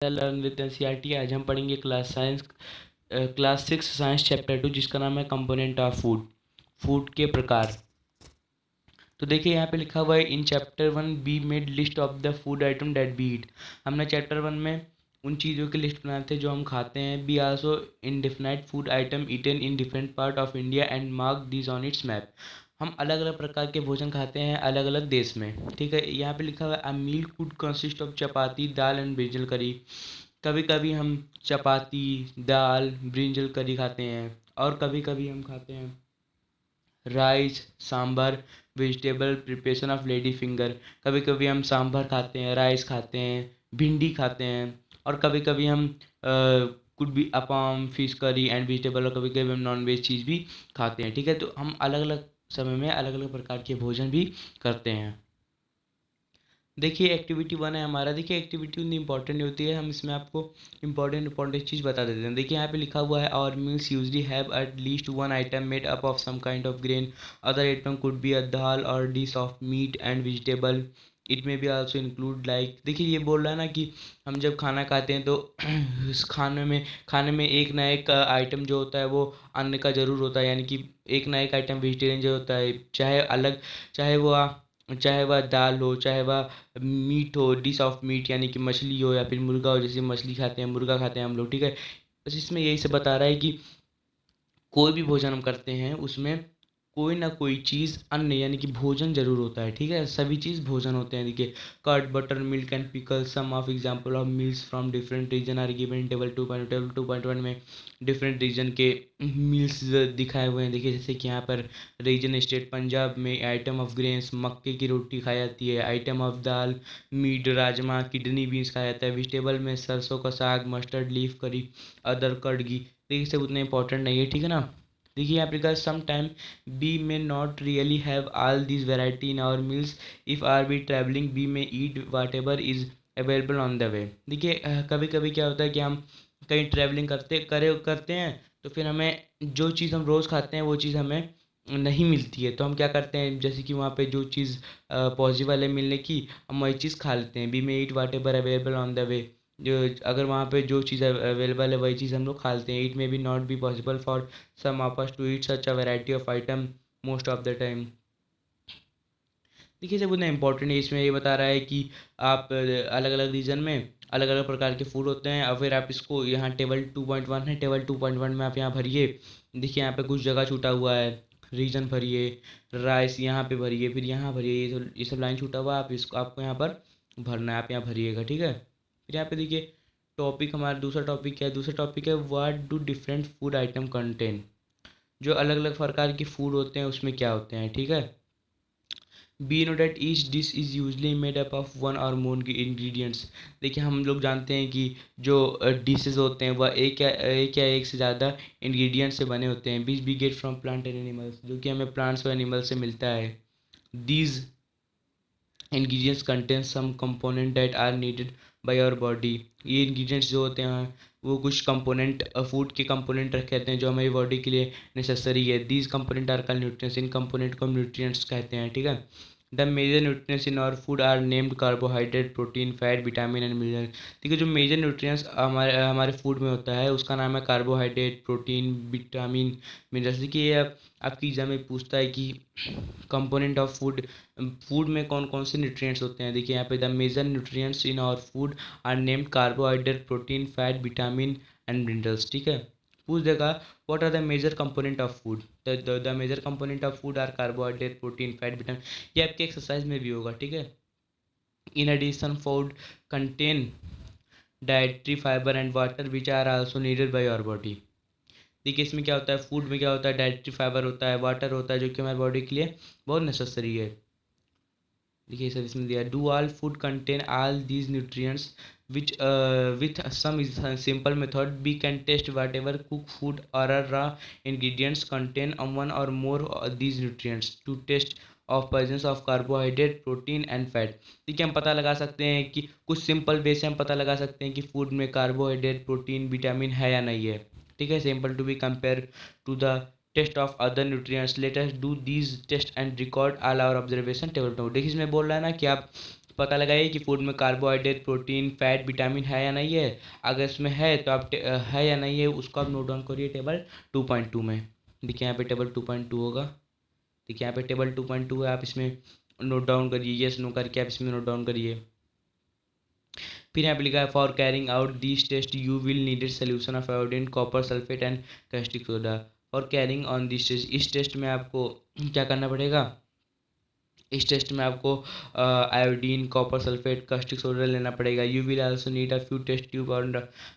Learn with NCERT. आज हम पढ़ेंगे क्लास 6 साइंस चैप्टर 2, जिसका नाम है कंपोनेंट ऑफ फूड, फूड के प्रकार। तो देखिए यहाँ पे लिखा हुआ है, in chapter 1 we made list of the food item that we eat. हमने चैप्टर 1 में उन चीज़ों की लिस्ट बनाए थे जो हम खाते हैं। We also indefinite food item eaten in different part of India and mark this on its map. हम अलग अलग प्रकार के भोजन खाते हैं अलग अलग देश में, ठीक है। यहाँ पे लिखा हुआ है, a meal could consist of chapati dal and brinjal curry. कभी कभी हम चपाती दाल ब्रिंजल करी खाते हैं, और कभी कभी हम खाते हैं rice sambar vegetable preparation of lady finger. कभी कभी हम सांभर खाते हैं, राइस खाते हैं, भिंडी खाते हैं, और कभी कभी हम could be appam fish curry and vegetable, और कभी कभी हम नॉन वेज चीज़ भी खाते हैं, ठीक है। तो हम अलग अलग समय में अलग अलग प्रकार के भोजन भी करते हैं। देखिए एक्टिविटी 1 है हमारा। देखिए एक्टिविटी उतनी इंपॉर्टेंट नहीं होती है, हम इसमें आपको इंपॉर्टेंट चीज़ बता देते हैं। देखिए यहाँ पे लिखा हुआ है, और meals usually have at least one item made up of some kind of grain. Other item could be a dal or dish of meat and vegetable. It may be also include like. देखिए ये बोल रहा है ना कि हम जब खाना खाते हैं तो उस खाने में एक ना एक आइटम जो होता है वो अन्न का ज़रूर होता है, यानी कि एक ना एक आइटम वेजिटेरियन जो होता है, चाहे वो चाहे वह दाल हो, चाहे वह मीट हो, डिश ऑफ मीट यानी कि मछली हो, या फिर मुर्गा हो, जैसे मछली खाते हैं मुर्गा खाते हैं हम लोग, ठीक है। बस इसमें यही से बता रहा है कि कोई भी भोजन हम करते हैं उसमें कोई ना कोई चीज़ अन्न यानी कि भोजन जरूर होता है, ठीक है। सभी चीज़ भोजन होते हैं। देखिए curd butter milk and pickle some of example of meals from different region are given table 2.1 में डिफरेंट रीजन के मील्स दिखाए हुए हैं। देखिए जैसे कि यहाँ पर रीजन स्टेट पंजाब में आइटम ऑफ ग्रेन्स मक्के की रोटी खाई जाती है, item of dal meat rajma kidney beans खाया जाता है, वेजिटेबल में सरसों का साग mustard leaf curry other curd ghee. देखिए सब उतने इंपॉर्टेंट नहीं है, ठीक है ना। देखिए यहाँ पे some time we may not really have all this variety in our meals. If are we travelling we may eat whatever is available on the way. देखिए कभी कभी क्या होता है कि हम कहीं ट्रैवलिंग करते हैं, तो फिर हमें जो चीज़ हम रोज़ खाते हैं वो चीज़ हमें नहीं मिलती है, तो हम क्या करते हैं, जैसे कि वहाँ पे जो चीज़ पॉसिबल है मिलने की, हम वही चीज़ खा लेते हैं। We may eat whatever available on the way. जो अगर वहाँ पे जो चीज़ अवेलेबल है वही चीज़ हम लोग खा लेते हैं। It may be not be possible for some of us to eat such a variety of item most of the time. देखिए जब उतना इंपॉर्टेंट है, इसमें ये बता रहा है कि आप अलग अलग रीजन में अलग अलग प्रकार के फूड होते हैं, और फिर आप इसको यहाँ टेबल 2.1 है, टेबल 2.1 में आप यहाँ भरिए। देखिए यहाँ पे कुछ जगह छूटा हुआ है, रीजन भरिए, राइस यहाँ पे भरिए, फिर यहाँ भरिए, ये सब लाइन छूटा हुआ है, आप इसको आपको यहाँ पर भरना है, आप यहाँ भरिएगा, ठीक है। फिर यहाँ पे देखिए टॉपिक, हमारा दूसरा टॉपिक क्या है, दूसरा टॉपिक है what do different food item contain. जो अलग अलग प्रकार के फूड होते हैं उसमें क्या होते हैं, ठीक है। Be know that each dish is usually made up of one or more ingredients. देखिए हम लोग जानते हैं कि जो डिशेज होते हैं वह एक से ज़्यादा इंग्रेडिएंट से बने होते हैं। Which we get from plant and animals, जो कि हमें प्लांट्स और एनिमल से मिलता है। These ingredients contain some component that are needed by our body. ये इंग्रेडिएंट्स जो होते हैं वो कुछ कंपोनेंट फूड के कंपोनेंट रखे रहते हैं जो हमारी बॉडी के लिए नेसेसरी है। These component are called nutrients, इन कंपोनेंट को हम न्यूट्रिएंट्स कहते हैं, ठीक है। The major nutrients in our food are named carbohydrate protein fat vitamin and mineral. ठीक है, जो मेजर न्यूट्रिएंट्स हमारे हमारे फूड में होता है उसका नाम है कार्बोहाइड्रेट प्रोटीन विटामिन मिनरल्स। देखिए ये आपकी एग्जाम में पूछता है कि कंपोनेंट ऑफ फूड, फूड में कौन कौन से न्यूट्रिएंट्स होते हैं। देखिए यहाँ पे the major nutrients in our food are named carbohydrate protein fat vitamin and minerals, ठीक है। पूछ देगा what are the major component of food. The major component of food are carbohydrate protein fat vitamin. ये आपके exercise में भी होगा, ठीक है। In addition food contain dietary fibre and water which are also needed by our body. देखिए इसमें क्या होता है, फूड में क्या होता है, डाइटरी फाइबर होता है, वाटर होता है, जो कि हमारी बॉडी के लिए बहुत नेसेसरी है। देखिए सर इसमें दिया, do all food contain all these nutrients which with some simple method we can test whatever cook food or raw ingredients contain one or more these nutrients to test of presence of carbohydrate protein and fat. ठीक है, हम पता लगा सकते हैं कि कुछ simple way से हम पता लगा सकते हैं कि फूड में कार्बोहाइड्रेट प्रोटीन विटामिन है या नहीं है, ठीक है। Simple to be compare to the test of other nutrients, let us do these test and record all our observation table पे। देखिए इसमें बोल रहा है ना कि आप पता लगाइए कि फूड में कार्बोहाइड्रेट, प्रोटीन, फैट, विटामिन है या नहीं है। अगर इसमें है तो आप है या नहीं है उसको आप नोट डाउन करिए टेबल 2.2 में। देखिए यहाँ पे टेबल 2.2 होगा। देखिए यहाँ पे टेबल 2.2 है, आप इसमें नोट डाउन करिए, यस नो करके आप इसमें नोट डाउन करिए। फिर यहाँ पे लिखा है for carrying out this test you will needed solution of iodine, copper sulphate and caustic soda. For carrying on this test, इस टेस्ट में आपको क्या करना पड़ेगा, इस टेस्ट में आपको iodine, copper sulphate, caustic soda लेना पड़ेगा। You will also need a few test tube और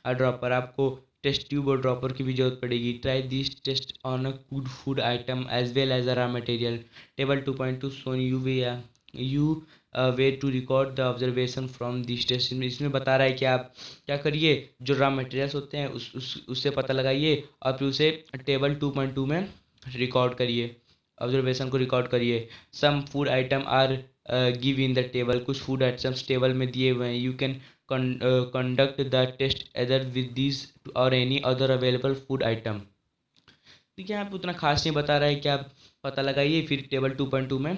ड्रॉपर, आपको टेस्ट ट्यूब और ड्रॉपर की भी जरूरत पड़ेगी। Try this test on a good food item as well as a raw material. Table 2.2 shown you way to record the observation from this test. इसमें बता रहा है कि आप क्या करिए, जो रॉ मटेरियल्स होते हैं उससे पता लगाइए और फिर उसे टेबल 2.2 में रिकॉर्ड करिए, ऑब्जर्वेशन को रिकॉर्ड करिए। Some food item are give in the table, कुछ फूड आइटम्स टेबल में दिए हुए हैं। You can conduct the test either with this or any other available food item. ठीक है, आप उतना खास नहीं बता रहा है कि आप पता लगाइए फिर टेबल 2.2 में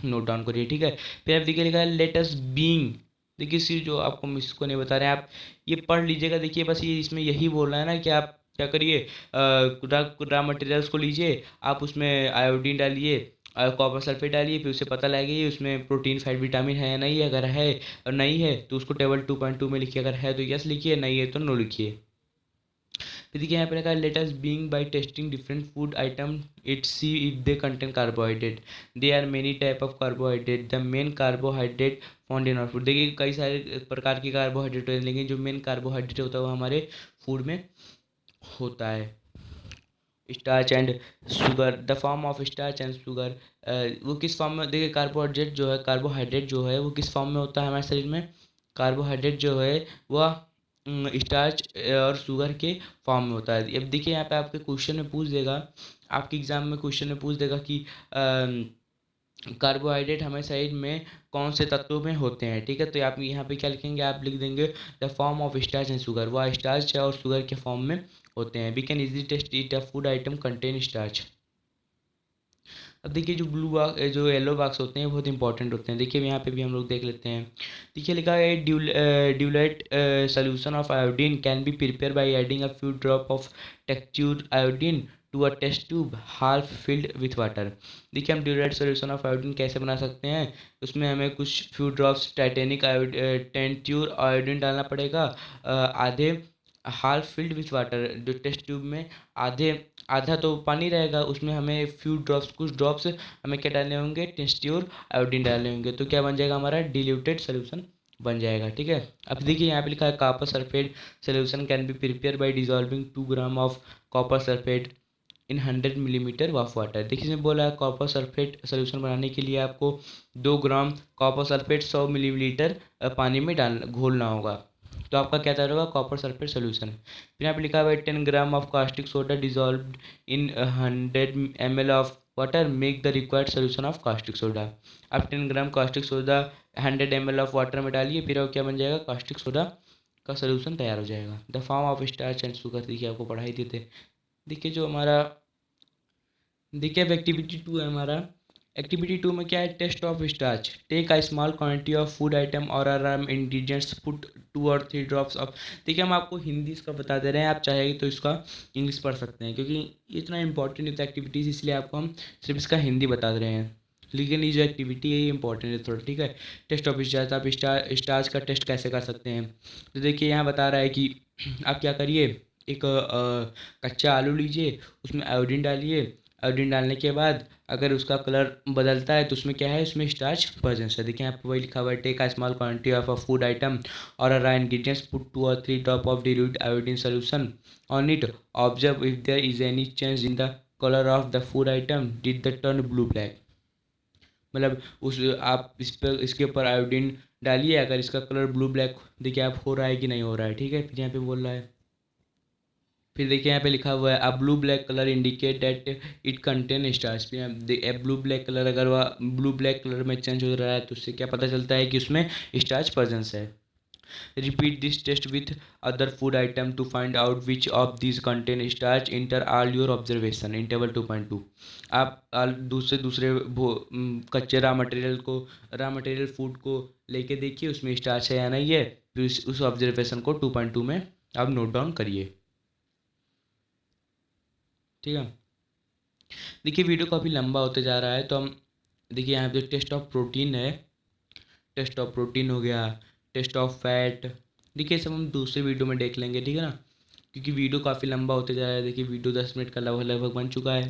नोट डाउन करिए। ठीक है, फिर आप देखिए लिखा है लेटस बीइंग। देखिए सी जो आपको इसको नहीं बता रहे हैं, आप ये पढ़ लीजिएगा। देखिए बस ये इसमें यही बोल रहा है ना कि आप क्या करिए, रॉ मटेरियल्स को लीजिए, आप उसमें आयोडीन डालिए, कॉपर सल्फेट डालिए, फिर उसे पता लगाइए उसमें प्रोटीन, फैट, विटामिन है या नहीं है। अगर है और नहीं है तो उसको टेबल 2.2 में लिखिए, अगर है तो यस लिखिए, नहीं है तो नो लिखिए। फिर देखिए यहाँ पे लिखा है लेट अस बीइंग by testing different food item it see if they contain carbohydrate. There are many type of carbohydrate, the main carbohydrate found in our food. देखिए कई सारे प्रकार के कार्बोहाइड्रेट होते हैं, लेकिन जो मेन कार्बोहाइड्रेट होता है वो हमारे फूड में होता है। Starch and sugar, the form of starch and sugar, वो किस फॉर्म में, देखिए कार्बोहाइड्रेट जो है वो किस फॉर्म में होता है हमारे शरीर में। कार्बोहाइड्रेट जो है वह स्टार्च और शुगर के फॉर्म में होता है। अब देखिए यहाँ पे आपके क्वेश्चन में पूछ देगा, आपके एग्जाम में क्वेश्चन में पूछ देगा कि कार्बोहाइड्रेट हमारे शरीर में कौन से तत्वों में होते हैं। ठीक है, तो आप यहाँ पे क्या लिखेंगे, आप लिख देंगे the form of starch and sugar, वह स्टार्च और शुगर के फॉर्म में होते हैं। We can easily test it a food item contain starch. अब देखिए जो ब्लू बॉक्स, जो येलो बॉक्स होते हैं बहुत इंपॉर्टेंट होते हैं। देखिए यहाँ पे भी हम लोग देख लेते हैं। देखिए लिखा है dilute solution of iodine can be prepare by adding a few drop of tincture iodine to a test tube half filled with water. देखिए हम ड्यूलेट सोल्यूशन ऑफ आयोडीन कैसे बना सकते हैं, उसमें हमें कुछ फ्यू ड्रॉप्स टाइटेनिक टेंट्यूर आयोडीन डालना पड़ेगा, आधे हाफ फिल्ड विथ वाटर, जो टेस्ट ट्यूब में आधे आधा तो पानी रहेगा, उसमें हमें फ्यू ड्रॉप्स, कुछ ड्रॉप्स हमें क्या डालने होंगे, टेस्ट्योर आयोडीन डालने होंगे। तो क्या बन जाएगा हमारा डिल्यूटेड सोल्यूशन बन जाएगा। ठीक है, अब देखिए यहाँ पे लिखा है copper sulphate solution can be prepare bye dissolving 2 gram of copper sulphate in 100 millimetre of water. देखिए इसमें बोला है कॉपर सल्फेट सोल्यूशन बनाने के लिए आपको 2 ग्राम कॉपर सल्फेट 100 मिलीलीटर पानी में घोलना होगा। तो आपका क्या तैयार होगा, कॉपर सल्फेट सोल्यूशन। फिर यहाँ पे लिखा हुआ है 10 gram of caustic soda dissolve in 100 ml of water make the required solution of caustic soda. आप 10 gram caustic soda 100 ml of water में डालिए, फिर वो क्या बन जाएगा, कास्टिक सोडा का सोल्यूशन तैयार हो जाएगा। The form of starch and sugar, देखिए आपको पढ़ाई देते। देखिए जो हमारा, देखिए अब एक्टिविटी 2 है हमारा। एक्टिविटी 2 में क्या है, test of starch. Take a small quantity of food item or आराम ingredients put 2 or 3 drops of. देखिए हम आपको हिंदी इसका बता दे रहे हैं, आप चाहेंगे तो इसका इंग्लिश पढ़ सकते हैं, क्योंकि इतना इंपॉर्टेंट है एक्टिविटीज़, इसलिए आपको हम सिर्फ इसका हिंदी बता दे रहे हैं। लेकिन ये जो एक्टिविटी है ये इंपॉर्टेंट है थोड़ा। ठीक है, टेस्ट ऑफ स्टार्च, आप स्टार्च का टेस्ट कैसे कर सकते हैं। तो देखिए यहाँ बता रहा है कि आप क्या करिए, एक कच्चा आलू लीजिए, उसमें आयोडीन डालिए, आयोडीन डालने के बाद अगर उसका कलर बदलता है तो उसमें क्या है, उसमें स्टार्च प्रेजेंस है। देखिए यहाँ पे वही लिखा हुआ है take a small quantity of a food item or a ingredients put 2 or 3 drop of dilute iodine solution on it, observe if there is any change in the colour of the food item did the turn blue black. मतलब उस आप इस पर इसके ऊपर iodine डालिए, अगर इसका कलर ब्लू ब्लैक देखिए आप हो रहा है कि नहीं हो रहा है। ठीक है, फिर यहाँ पे बोल रहा है, फिर देखिए यहाँ पे लिखा हुआ है a blue black colour indicate that it contain starch. Blue black colour अगर वह ब्लू ब्लैक कलर में चेंज हो रहा है तो उससे क्या पता चलता है कि उसमें स्टार्च प्रेजेंस है। Repeat this test with other food item to find out which of this contain starch enter all your observation in table 2.2। आप दूसरे दूसरे कच्चे रॉ मटेरियल फूड को लेके देखिए उसमें स्टार है या नहीं है, फिर उस ऑब्जर्वेशन को 2.2 में आप नोट डाउन करिए। ठीक है, देखिए वीडियो काफ़ी लंबा होते जा रहा है, तो हम देखिए यहाँ पे टेस्ट ऑफ प्रोटीन है, टेस्ट ऑफ प्रोटीन हो गया, टेस्ट ऑफ फैट, देखिए सब हम दूसरे वीडियो में देख लेंगे, ठीक है ना, क्योंकि वीडियो काफ़ी लंबा होते जा रहा है। देखिए वीडियो 10 मिनट का लगभग बन चुका है।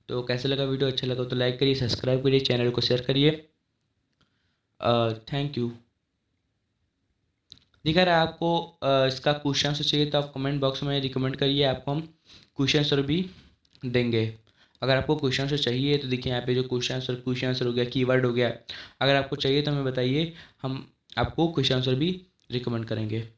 तो कैसे लगा वीडियो, अच्छा लगा तो लाइक करिए, सब्सक्राइब करिए, चैनल को शेयर करिए। Thank you. देखा रहा आपको इसका क्वेश्चन आंसर चाहिए तो आप कमेंट बॉक्स में रिकमेंड करिए, आपको हम क्वेश्चन आंसर भी देंगे। अगर आपको क्वेश्चन आंसर चाहिए तो देखिए यहाँ पे जो क्वेश्चन आंसर हो गया, कीवर्ड हो गया, अगर आपको चाहिए तो हमें बताइए, हम आपको क्वेश्चन आंसर भी रिकमेंड करेंगे।